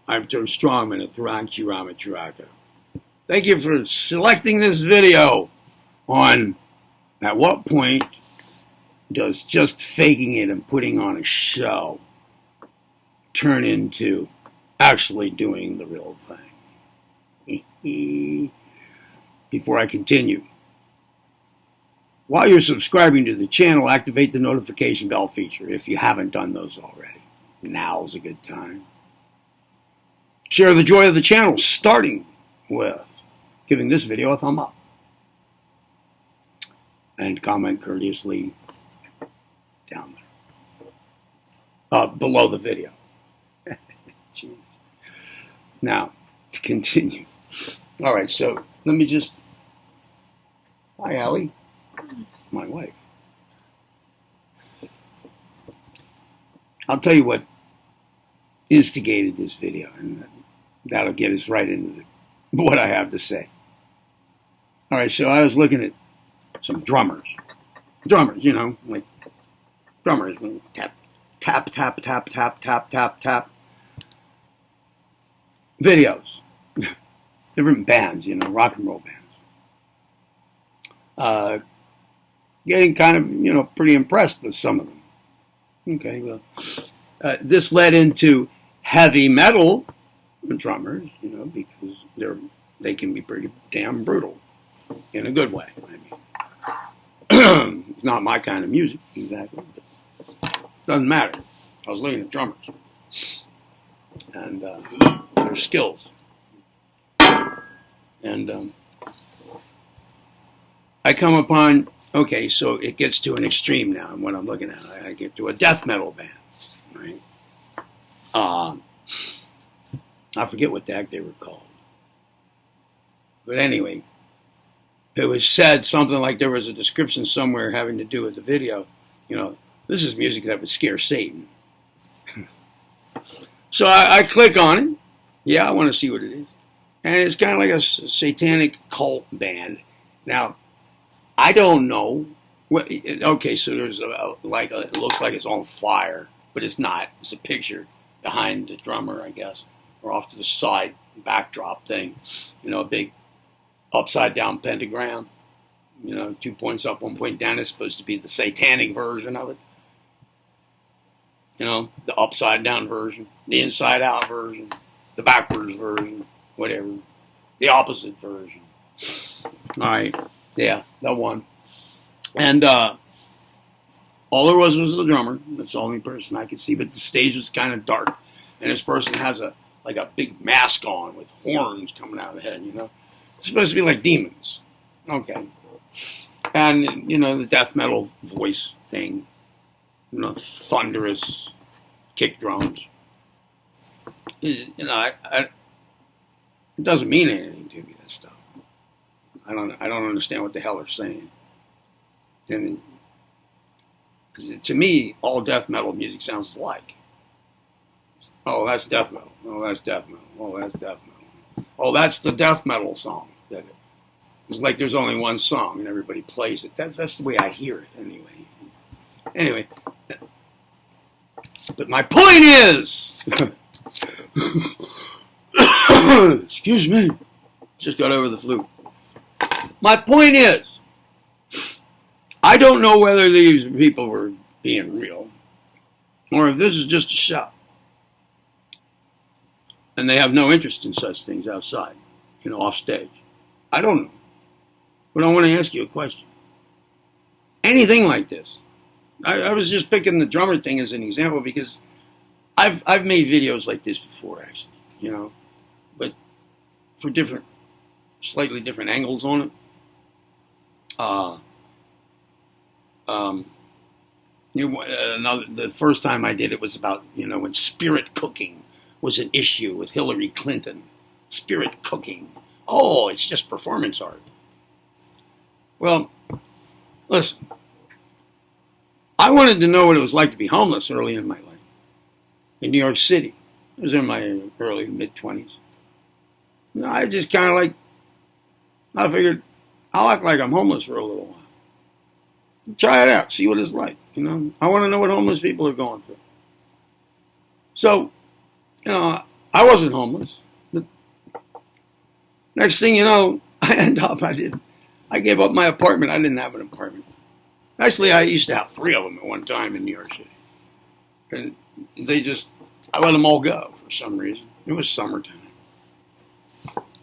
Armstrong Strongman at Thuranchi Ramaturaka. Thank you for selecting this video on at what point does just faking it and putting on a show turn into actually doing the real thing. Before I continue, while you're subscribing to the channel, activate the notification bell feature if you haven't done those already. Now's a good time. Share the joy of the channel, starting with giving this video a thumb up. And comment courteously down there. Below the video. Jeez. Now, to continue. All right, so let me just... Hi, Allie. My wife. I'll tell you what instigated this video, and that'll get us right into what I have to say. All right, so I was looking at some drummers, you know, like drummers, tap, tap, tap, tap, tap, tap, tap, tap. Videos, different bands, you know, rock and roll bands. Getting kind of, you know, pretty impressed with some of them. Okay, well, this led into heavy metal drummers, you know, because they can be pretty damn brutal in a good way. I mean, it's not my kind of music exactly, but doesn't matter. I was looking at drummers and their skills, and I come upon. Okay, so it gets to an extreme now, and what I'm looking at, I get to a death metal band, right? I forget what the heck they were called. But anyway, it was said something like there was a description somewhere having to do with the video. You know, this is music that would scare Satan. So I click on it. Yeah, I want to see what it is. And it's kind of like a satanic cult band. Now, I don't know. Okay, so there's it looks like it's on fire, but it's not. It's a picture behind the drummer, I guess, or off to the side backdrop thing. You know, a big upside down pentagram. You know, 2 points up, 1 point down. It's supposed to be the satanic version of it. You know, the upside down version, the inside out version, the backwards version, whatever, the opposite version. All right. Yeah, that one. And all there was the drummer. That's the only person I could see. But the stage was kind of dark. And this person has a big mask on with horns coming out of the head, you know. It's supposed to be like demons. Okay. And, you know, the death metal voice thing. You know, thunderous kick drums. You know, it doesn't mean anything to me, that stuff. I don't understand what the hell they're saying. And to me, all death metal music sounds alike. Oh, that's death metal. Oh, that's death metal. Oh, that's death metal. Oh, that's the death metal song. It's like there's only one song and everybody plays it. That's the way I hear it anyway. Anyway, but my point is, excuse me, just got over the flu. My point is, I don't know whether these people were being real or if this is just a show. And they have no interest in such things outside, you know, off stage. I don't know. But I want to ask you a question. Anything like this. I was just picking the drummer thing as an example because I've made videos like this before, actually, you know, but for slightly different angles on it. The first time I did it was about, you know, when spirit cooking was an issue with Hillary Clinton. Spirit cooking. Oh, it's just performance art. Well, listen. I wanted to know what it was like to be homeless early in my life. In New York City. I was in my early to mid-20s. I just kind of I figured I'll act like I'm homeless for a little while. Try it out. See what it's like. You know, I want to know what homeless people are going through. So, you know, I wasn't homeless. But next thing you know, I gave up my apartment. I didn't have an apartment. Actually, I used to have 3 of them at one time in New York City. And I let them all go for some reason. It was summertime.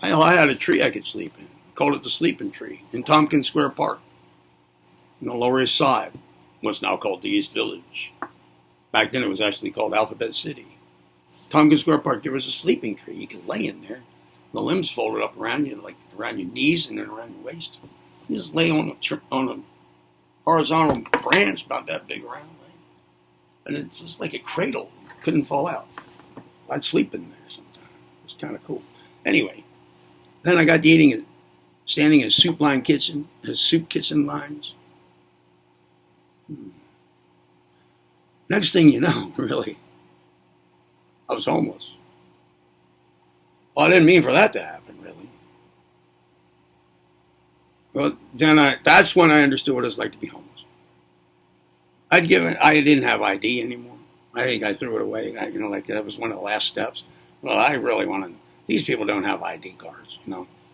I had a tree I could sleep in. I called it the Sleeping Tree in Tompkins Square Park in the Lower East Side. What's now called the East Village. Back then it was actually called Alphabet City. Tompkins Square Park, there was a sleeping tree. You could lay in there. The limbs folded up around you, like around your knees and then around your waist. You just lay on a horizontal branch about that big around. Right? And it's just like a cradle. You couldn't fall out. I'd sleep in there sometimes. It was kind of cool. Anyway, then I got to standing in a soup kitchen lines. Next thing you know, really, I was homeless. Well, I didn't mean for that to happen, really. Well, then that's when I understood what it's like to be homeless. I didn't have ID anymore. I think I threw it away. Like that was one of the last steps. Well, I really wanted. These people don't have ID cards.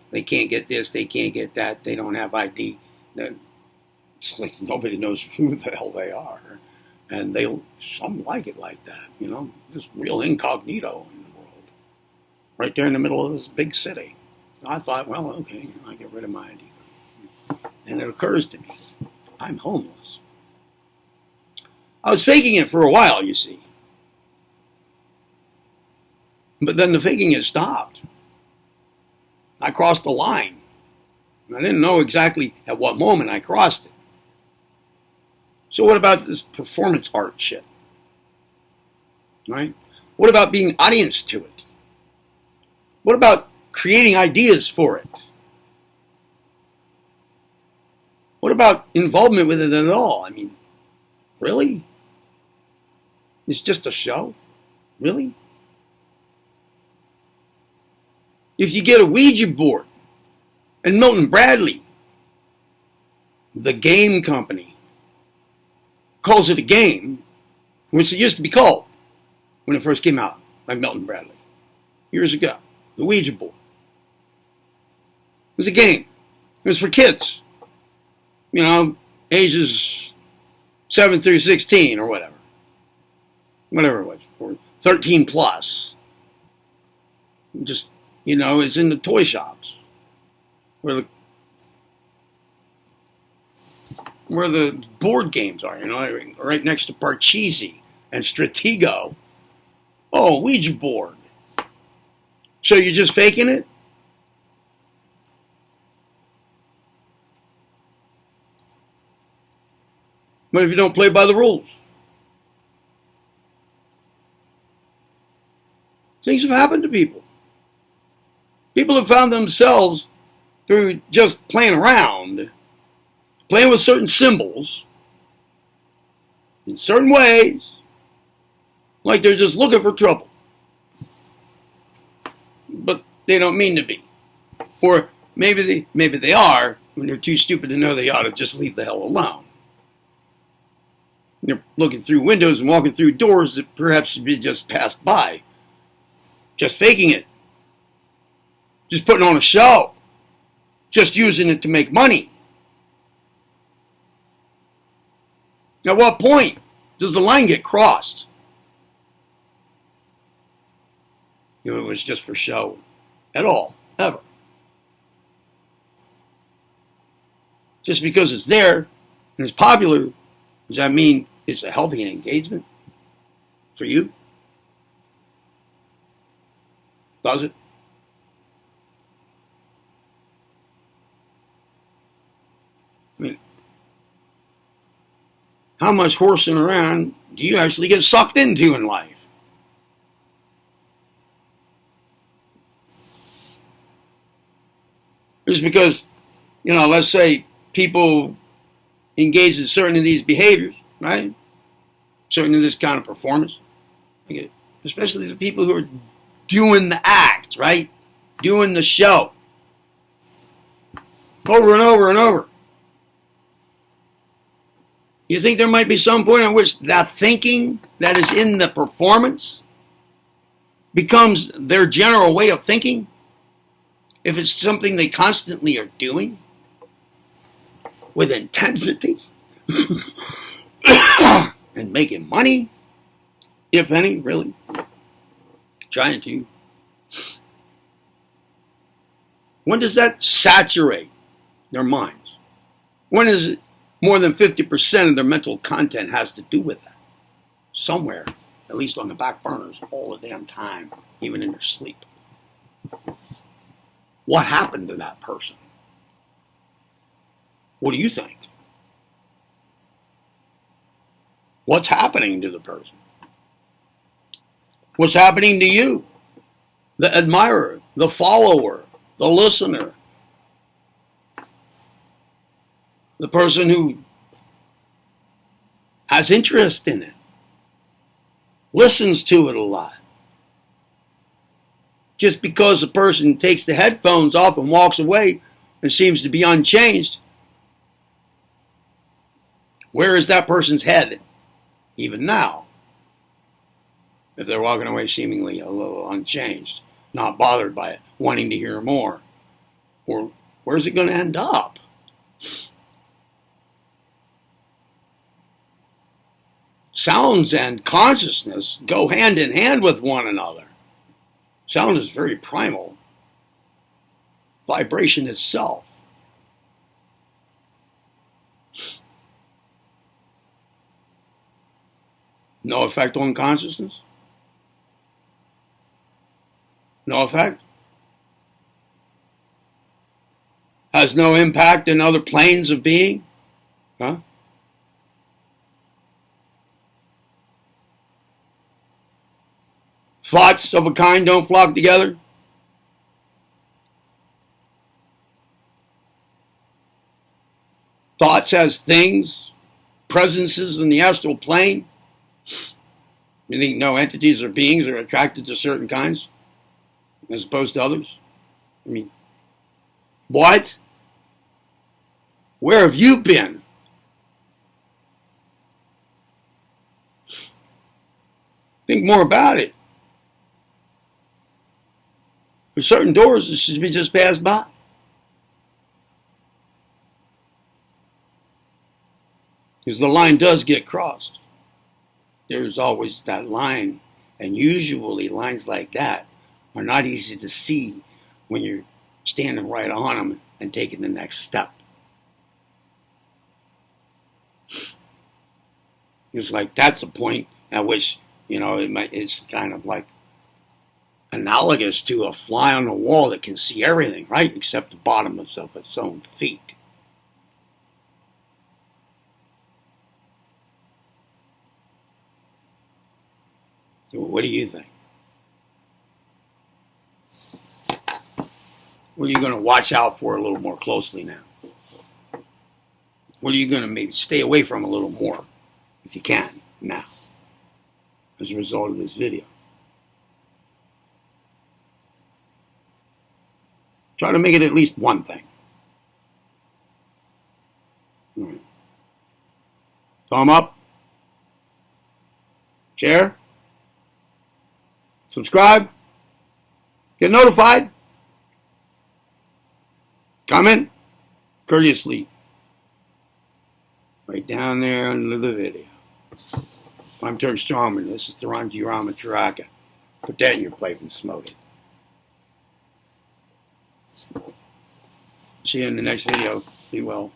They can't get this. They can't get that. They don't have ID. It's like nobody knows who the hell they are, and some like it like that. Just real incognito in the world, right there in the middle of this big city. I thought, well, okay, I get rid of my ID card, and it occurs to me, I'm homeless. I was faking it for a while, you see. But then the faking it stopped. I crossed the line. I didn't know exactly at what moment I crossed it. So what about this performance art shit? Right? What about being audience to it? What about creating ideas for it? What about involvement with it at all? I mean, really? It's just a show? Really? If you get a Ouija board and Milton Bradley, the game company, calls it a game, which it used to be called when it first came out, like Milton Bradley, years ago, the Ouija board. It was a game. It was for kids, ages 7 through 16 or whatever it was, or 13 plus. Just, it's in the toy shops where the board games are, right next to Parcheesi and Stratego. Oh, Ouija board. So you're just faking it? What if you don't play by the rules? Things have happened to people. People have found themselves through just playing around, playing with certain symbols in certain ways, like they're just looking for trouble. But they don't mean to be. Or maybe they are when they're too stupid to know they ought to just leave the hell alone. They're looking through windows and walking through doors that perhaps should be just passed by. Just faking it. Just putting on a show. Just using it to make money. At what point does the line get crossed? It was just for show. At all. Ever. Just because it's there and it's popular, does that mean it's a healthy engagement for you? Does it? I mean, how much horsing around do you actually get sucked into in life? Just because, let's say people engage in certain of these behaviors, right? Certain of this kind of performance. Especially the people who are doing the act, right? Doing the show. Over and over and over. You think there might be some point at which that thinking that is in the performance becomes their general way of thinking, if it's something they constantly are doing with intensity and making money, if any, really, trying to, when does that saturate their minds? When is it more than 50% of their mental content has to do with that? Somewhere, at least on the back burners, all the damn time, even in their sleep. What happened to that person? What do you think? What's happening to the person? What's happening to you? The admirer, the follower, the listener, the person who has interest in it, listens to it a lot. Just because a person takes the headphones off and walks away and seems to be unchanged, where is that person's head even now? If they're walking away seemingly a little unchanged, not bothered by it, wanting to hear more, or where's it going to end up? Sounds and consciousness go hand in hand with one another. Sound is very primal. Vibration itself. No effect on consciousness? No effect? Has no impact in other planes of being? Huh? Thoughts of a kind don't flock together? Thoughts as things, presences in the astral plane? You think no entities or beings are attracted to certain kinds as opposed to others? I mean, what? Where have you been? Think more about it. For certain doors, it should be just passed by. Because the line does get crossed. There's always that line. And usually lines like that are not easy to see when you're standing right on them and taking the next step. It's like that's a point at which, it's kind of like analogous to a fly on the wall that can see everything, right? Except the bottom of its own feet. So what do you think? What are you going to watch out for a little more closely now? What are you going to maybe stay away from a little more, if you can, now, as a result of this video? Try to make it at least one thing. All right. Thumb up. Share. Subscribe. Get notified. Comment. Courteously. Right down there under the video. I'm Turk Strongman. This is Tharanji Ramacharaka. Put that in your pipe and smoke it. See you in the next video. Be well.